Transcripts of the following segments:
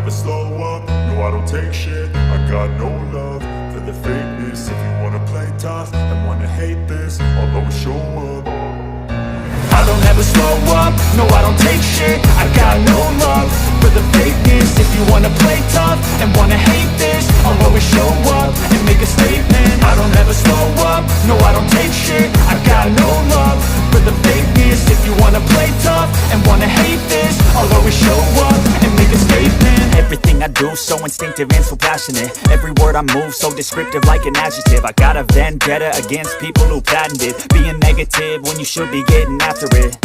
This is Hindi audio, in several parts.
never slow up, no I don't take shit. I got no love for the fakeness. If you wanna play tough and wanna hate this, I'll always show up. I don't ever slow up, no I don't take shit. I got no love for the fakeness. If you wanna play tough and wanna hate this, I'll always show up and make a statement. I don't ever slow up, no I don't take shit. I got no love for the fakeness. If you wanna play tough and wanna hate this, I'll always show up and make a statement. Everything I do so instinctive and so passionate. Every word I move so descriptive like an adjective. I got a vendetta against people who patented being negative when you should be getting after it.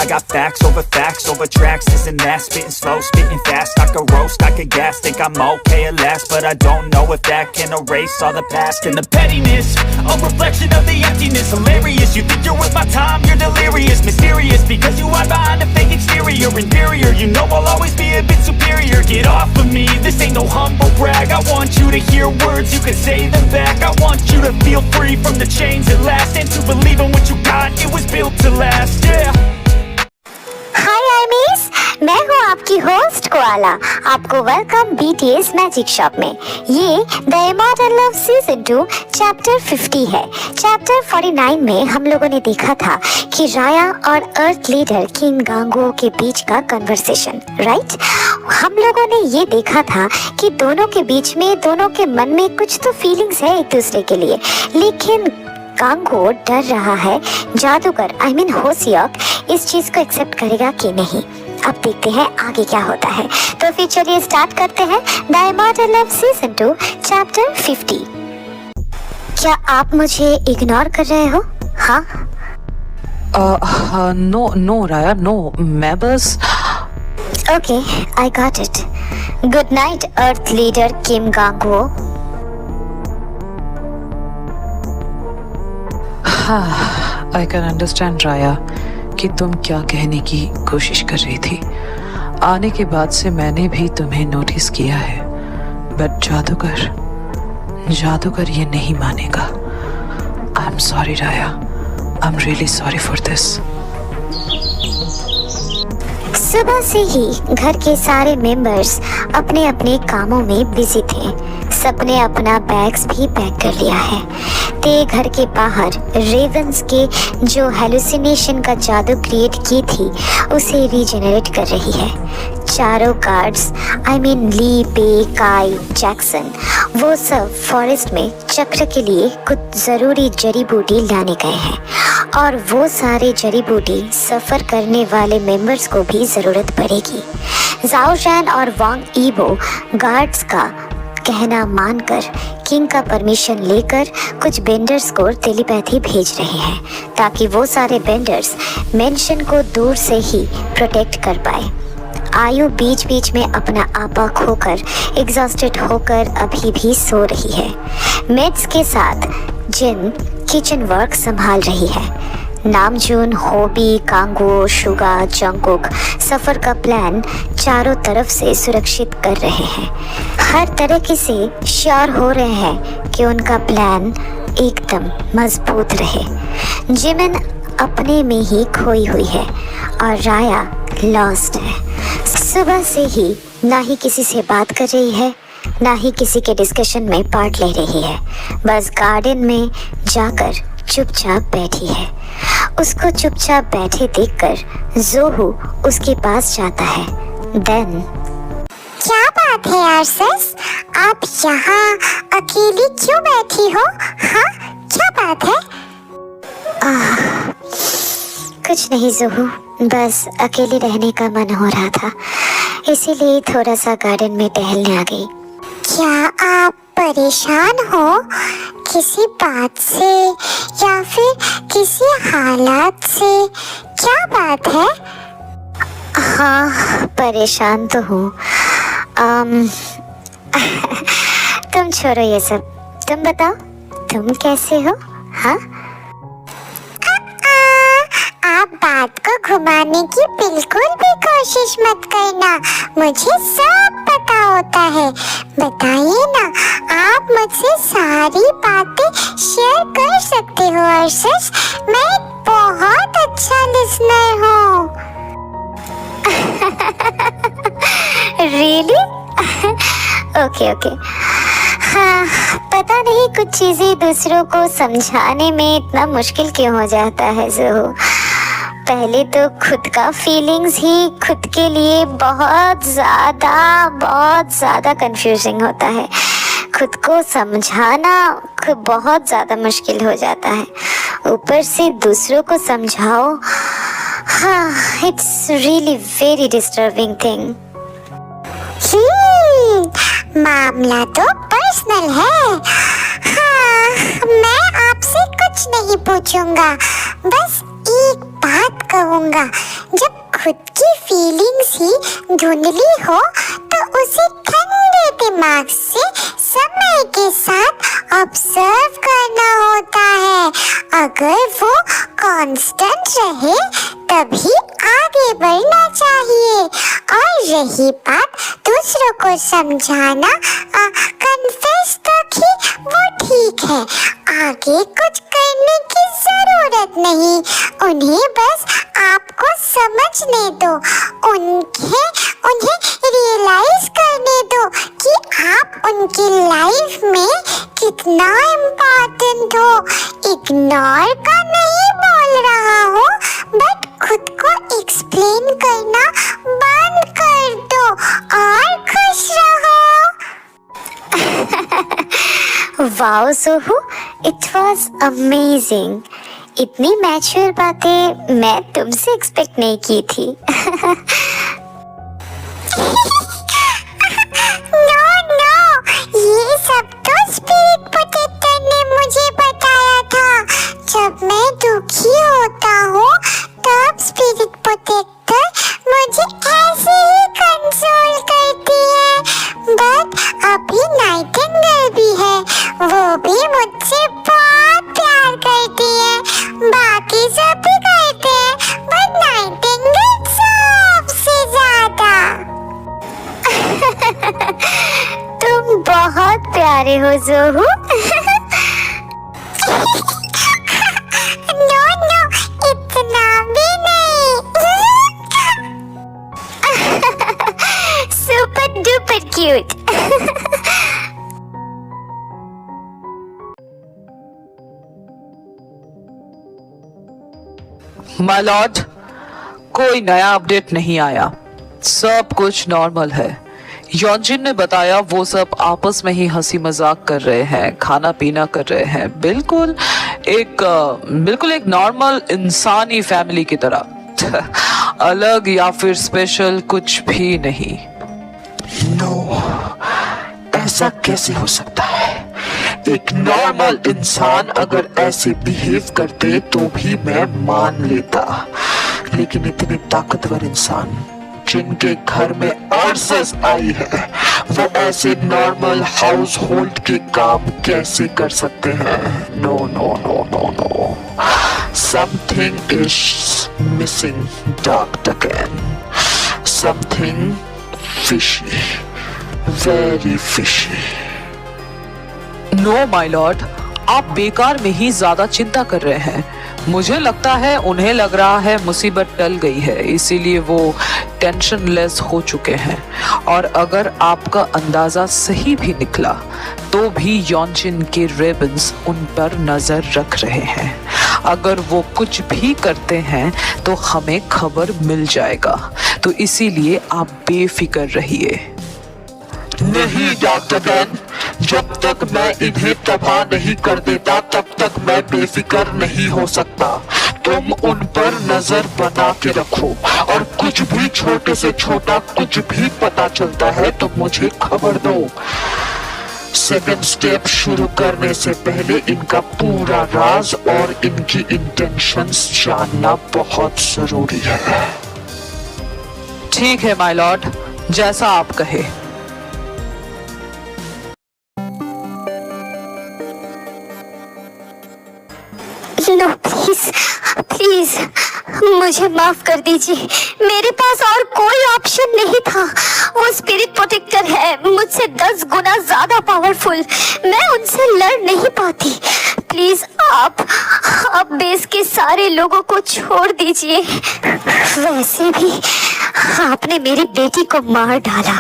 I got facts over tracks, this and that. Spitting slow, spitting fast. I could roast, I could gas. Think I'm okay at last, but I don't know if that can erase all the past. And the pettiness, a reflection of the emptiness. Hilarious, you think you're worth my time, you're delirious. Mysterious, because you hide behind a fake exterior. Inferior, you know I'll always be a bit superior. Get off of me, this ain't no humble brag. I want you to hear words, you can say them back. I want you to feel free from the chains at last, and to believe in what you got, it was built to last, yeah. हाय आर्मीज, मैं हूँ आपकी होस्ट कोआला। आपको वेलकम बीटीएस मैजिक शॉप में। ये the immortal love season 2 chapter 50 है। चैप्टर 49 में हम लोगों ने देखा था कि राया और अर्थ लीडर किम गांगो के बीच का कन्वर्सेशन, राइट। हम लोगों ने ये देखा था कि दोनों के बीच में, दोनों के मन में कुछ तो फीलिंग्स है एक दूसरे के लिए, लेकिन गांगो डर रहा है जादूगर होशियाक इस चीज को एक्सेप्ट करेगा कि नहीं। अब देखते हैं आगे क्या होता है। तो फिर चलिए स्टार्ट करते हैं the immortal love season 2 chapter 50। क्या आप मुझे इग्नोर कर रहे हो? हाँ नो राया, नो, मैं बस। Okay, I got it. Good night earth leader किम गांगो। आई कैन अंडरस्टैंड राया कि तुम क्या कहने की कोशिश कर रही थी। आने के बाद से मैंने भी तुम्हें नोटिस किया है, बट जादूगर ये नहीं मानेगा। I am sorry Raya, I am really sorry for this. सुबह से ही घर के सारे मेंबर्स अपने अपने कामों में बिजी थे। सबने अपना बैग्स भी पैक कर लिया है। ते घर के बाहर रेवंस के जो हेलुसिनेशन का जादू क्रिएट की थी उसे रीजेनरेट कर रही है। चारों गार्ड्स ली, पे, काई, जैक्सन, वो सब फॉरेस्ट में चक्र के लिए कुछ ज़रूरी जड़ी बूटी लाने गए हैं, और वो सारे जड़ी बूटी सफ़र करने वाले मेंबर्स को भी ज़रूरत पड़ेगी। जाओ जैन और वांग ईबो गार्ड्स का कहना मानकर किंग का परमिशन लेकर कुछ बेंडर्स को टेलीपैथी भेज रहे हैं, ताकि वो सारे बेंडर्स मेंशन को दूर से ही प्रोटेक्ट कर पाए। आयु बीच बीच में अपना आपा खोकर एग्जॉस्टेड होकर अभी भी सो रही है। मेड्स के साथ जिन किचन वर्क संभाल रही है। Namjoon, hobby, Congo, Suga, Jungkook सफ़र का प्लान चारों तरफ से सुरक्षित कर रहे हैं। हर तरीके से श्योर हो रहे हैं कि उनका प्लान एकदम मजबूत रहे। जिमिन अपने में ही खोई हुई है और राया लॉस्ट है। सुबह से ही ना ही किसी से बात कर रही है, ना ही किसी के डिस्कशन में पार्ट ले रही है। बस गार्डन में जाकर चुपचाप बैठी है। उसको चुपचाप बैठे देखकर जोहू उसके पास जाता है। देन क्या बात है आर्सेस, आप यहाँ अकेली क्यों बैठी हो? हाँ, क्या बात है? कुछ नहीं जोहू, बस अकेली रहने का मन हो रहा था, इसीलिए थोड़ा सा गार्डन में टहलने आ गई। क्या आप परेशान हो किसी बात से या फिर किसी हालात से? क्या बात है? हाँ, परेशान तो हूँ। तुम छोड़ो ये सब, तुम बताओ तुम कैसे हो? हाँ, आप बात को घुमाने की बिल्कुल भी कोशिश मत करना, मुझे सब पता होता है। बताइए ना, आप मुझसे सारी बातें शेयर कर सकते हो अर्शस, मैं एक बहुत अच्छा लिसनर हूँ। रियली? Okay okay. हाँ, पता नहीं कुछ चीजें दूसरों को समझाने में इतना मुश्किल क्यों हो जाता है ज़ोहू। पहले तो खुद का फीलिंग्स ही खुद के लिए बहुत ज़्यादा कंफ्यूजिंग होता है। खुद को समझाना खुद बहुत ज़्यादा मुश्किल हो जाता है, ऊपर से दूसरों को समझाओ। हाँ, it's really very disturbing thing. मामला तो पर्सनल है। हाँ, मैं आपसे कुछ नहीं पूछूंगा, बस एक बात कहूंगा। जब खुद की फीलिंग्स ही धुंधली हो तो उसे ठंडे दिमाग से समय के साथ ऑब्जर्व करना होता है। अगर वो कांस्टेंट रहे तभी आगे बढ़ना चाहिए। और रही बात दूसरों को समझाना, कन्फेस तक ही वो ठीक है, आगे कुछ करने की जरूरत नहीं। उन्हें बस आपको समझने दो, उन्हें रियलाइज करने दो कि आप उनकी लाइफ में कितना इम्पोर्टेंट हो। इग्नोर का नहीं बोल रहा हूँ, बट खुद को एक्सप्लेन करना बंद कर दो और खुश रहो। वाओ ज़ोहू, इट वाज अमेजिंग। इतनी मैच्योर बातें मैं तुमसे एक्सपेक्ट नहीं की थी। नो, ये सब तो स्पिरिट प्रोटेक्टर ने मुझे बताया था। जब मैं दुखी होता हूँ तब स्पिरिट प्रोटेक्टर मुझे ऐसे ही कंसोल करती है। बट अभी नाइटिंगेल भी है, वो भी मुझसे बहुत प्यार करती है। बाकी सब भी करते हैं, बट नाइटिंगेल सबसे ज्यादा। तुम बहुत प्यारे हो ज़ोहू। नो, इतना भी नहीं। Super duper cute. My Lord, कोई नया अपडेट नहीं आया, सब कुछ नॉर्मल है। यॉन्जिन ने बताया वो सब आपस में ही हंसी मजाक कर रहे हैं, खाना पीना कर रहे हैं, बिल्कुल एक नॉर्मल इंसानी फैमिली की तरह। अलग या फिर स्पेशल कुछ भी नहीं। नो, ऐसा कैसे हो सकता है? एक नॉर्मल इंसान अगर ऐसे बिहेव करते तो भी मैं मान लेता, लेकिन इतने ताकतवर इंसान जिनके घर में ऑर्सस आई है, वो ऐसे नॉर्मल हाउस होल्ड के काम कैसे कर सकते हैं? No no no no no, something is missing doctor can, something fishy, very fishy. No my lord, आप बेकार में ही ज्यादा चिंता कर रहे हैं। मुझे लगता है उन्हें लग रहा है मुसीबत टल गई है, इसीलिए वो टेंशन लेस हो चुके हैं। और अगर आपका अंदाजा सही भी निकला तो भी यॉन्जिन के रेबन्स उन पर नजर रख रहे हैं। अगर वो कुछ भी करते हैं तो हमें खबर मिल जाएगा, तो इसीलिए आप बेफिक्र रहिए। नहीं डॉक्टर कैन, जब तक मैं इन्हें तबाह नहीं कर देता तब तक मैं बेफिक्र नहीं हो सकता। तुम उन पर नजर बना के रखो, और कुछ भी छोटे से छोटा कुछ भी पता चलता है तो मुझे खबर दो। सेकंड स्टेप शुरू करने से पहले इनका पूरा राज और इनकी इंटेंशंस जानना बहुत जरूरी है। ठीक है माय लॉर्ड, जैसा आप कहे। नो प्लीज मुझे माफ कर दीजिए, मेरे पास और कोई ऑप्शन नहीं था। वो स्पिरिट प्रोटेक्टर है मुझसे 10 गुना ज्यादा पावरफुल, मैं उनसे लड़ नहीं पाती। प्लीज आप बेस के सारे लोगों को छोड़ दीजिए। वैसे भी आपने मेरी बेटी को मार डाला,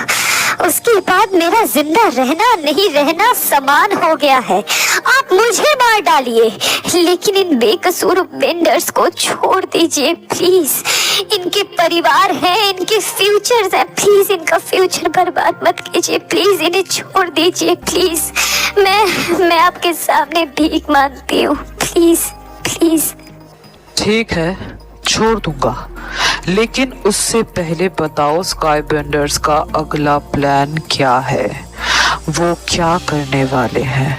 उसके बाद मेरा जिंदा रहना नहीं रहना समान हो गया है। आप मुझे मार डालिए, लेकिन इन बेकसूर वेंडर्स को छोड़ दीजिए प्लीज। इनके परिवार है, इनके फ्यूचर्स है, प्लीज इनका फ्यूचर बर्बाद मत कीजिए, प्लीज इन्हें छोड़ दीजिए प्लीज। मैं आपके सामने भीख मांगती हूँ, प्लीज प्लीज। ठीक है, छोड़ दूंगा, लेकिन उससे पहले बताओ स्काई बेंडर्स का अगला प्लान क्या है? वो क्या करने वाले हैं?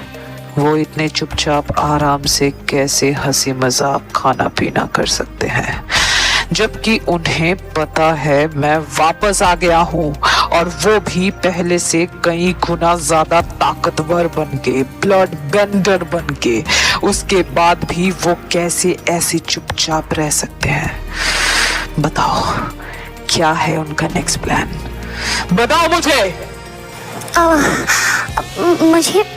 वो इतने चुपचाप आराम से कैसे हंसी मजाक खाना पीना कर सकते हैं, जबकि उन्हें पता है मैं वापस आ गया हूँ, और वो भी पहले से कई गुना ज्यादा ताकतवर बनके, ब्लड बेंडर बनके। उसके बाद भी वो कैसे ऐसे चुपचाप रह सकते हैं? बताओ, क्या है उनका नेक्स्ट प्लान? बताओ मुझे।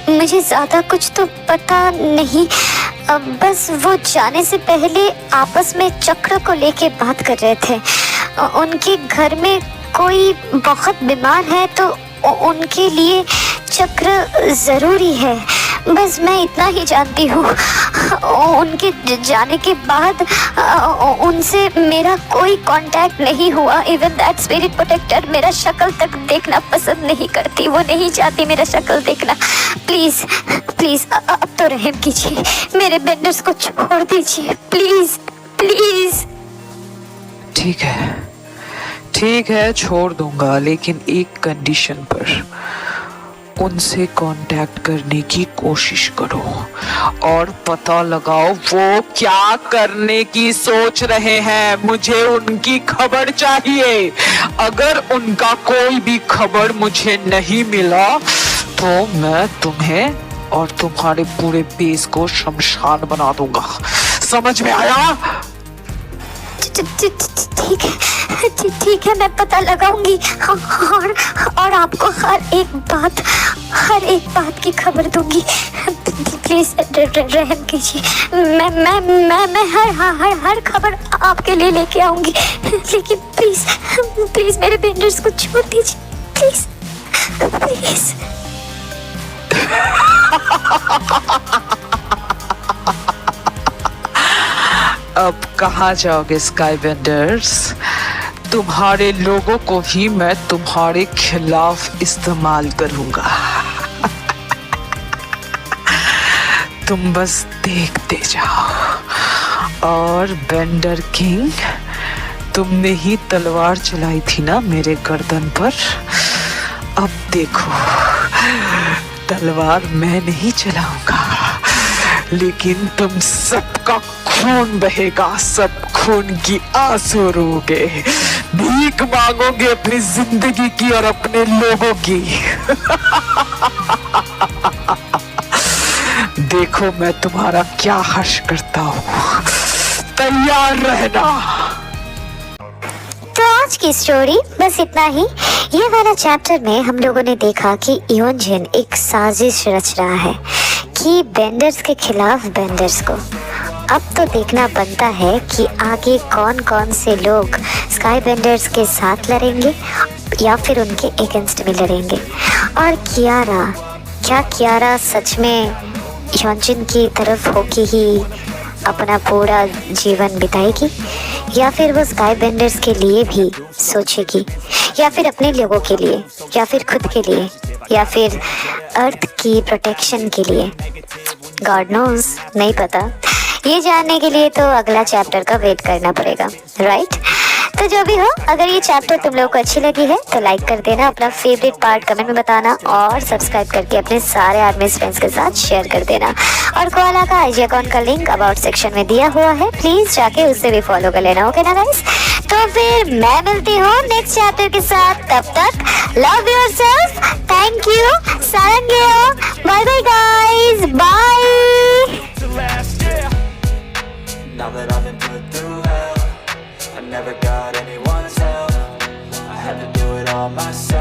मुझे ज्यादा कुछ तो पता नहीं। बस वो जाने से पहले आपस में चक्र को लेके बात कर रहे थे। उनके घर में कोई बहुत बीमार है तो उनके लिए चक्र जरूरी है। बस मैं इतना ही जानती हूँ। उनके जाने के बाद उनसे मेरा कोई कांटेक्ट नहीं हुआ। इवन दैट स्पिरिट प्रोटेक्टर मेरा शक्ल तक देखना पसंद नहीं करती, वो नहीं चाहती मेरा शक्ल देखना। प्लीज प्लीज अब तो रहम कीजिए, मेरे बेंडर्स को छोड़ दीजिए प्लीज प्लीज। ठीक है, छोड़ दूंगा, लेकिन एक कंडीशन पर। उनसे कांटेक्ट करने की कोशिश करो और पता लगाओ वो क्या करने की सोच रहे हैं। मुझे उनकी खबर चाहिए। अगर उनका कोई भी खबर मुझे नहीं मिला तो मैं तुम्हें और तुम्हारे पूरे बेस को शमशान बना दूंगा। समझ में आया? ठीक है, मैं पता लगाऊंगी और आपको हर एक बात की खबर दूंगी। प्लीज रहम कीजिए। मैं हर खबर आपके लिए लेके आऊंगी, लेकिन प्लीज मेरे बेंडर्स को छोड़ दीजिए प्लीज। अब कहाँ जाओगे स्काई बेंडर्स? तुम्हारे लोगों को ही मैं तुम्हारे खिलाफ इस्तेमाल करूंगा। तुम बस देखते जाओ। और बेंडर किंग, तुमने ही तलवार चलाई थी ना मेरे गर्दन पर? अब देखो, तलवार मैं नहीं चलाऊंगा, लेकिन तुम सबका खून बहेगा, सब खून की आंसू रोगे, भीख मांगोगे अपनी जिंदगी की और अपने लोगों की। देखो मैं तुम्हारा क्या हर्ष करता हूँ, तैयार रहना। तो आज की स्टोरी बस इतना ही। ये वाला चैप्टर में हम लोगों ने देखा कि इयोनजिन एक साजिश रच रहा है कि बेंडर्स के खिलाफ बेंडर्स को। अब तो देखना बनता है कि आगे कौन कौन से लोग स्काई बेंडर्स के साथ लड़ेंगे या फिर उनके अगेंस्ट में लड़ेंगे। और कियारा सच में इयोनजिन की तरफ होके ही अपना पूरा जीवन बिताएगी, या फिर वो स्काई बेंडर्स के लिए भी सोचेगी, या फिर अपने लोगों के लिए, या फिर खुद के लिए, या फिर अर्थ की प्रोटेक्शन के लिए। गॉड नोज, नहीं पता। ये जानने के लिए तो अगला चैप्टर का वेट करना पड़ेगा, राइट? तो जो भी हो, अगर ये चैप्टर तुम लोगों को अच्छी लगी है तो लाइक कर देना, अपना फेवरेट पार्ट कमेंट में बताना और सब्सक्राइब करके अपने सारे आर्मीज फ्रेंड्स के साथ शेयर कर देना। और कोआला का आईजी अकाउंट का लिंक अबाउट सेक्शन में दिया हुआ है, प्लीज जाके उसे भी फॉलो कर लेना, ओके ना गाइस? तो फिर मैं मिलती हूँ नेक्स्ट चैप्टर के साथ। तब तक लव योरसेल्फ, थैंक यू, सारंगेओ, bye bye guys, bye. Now that I've been put through hell, I never got anyone's help. I had to do it all myself.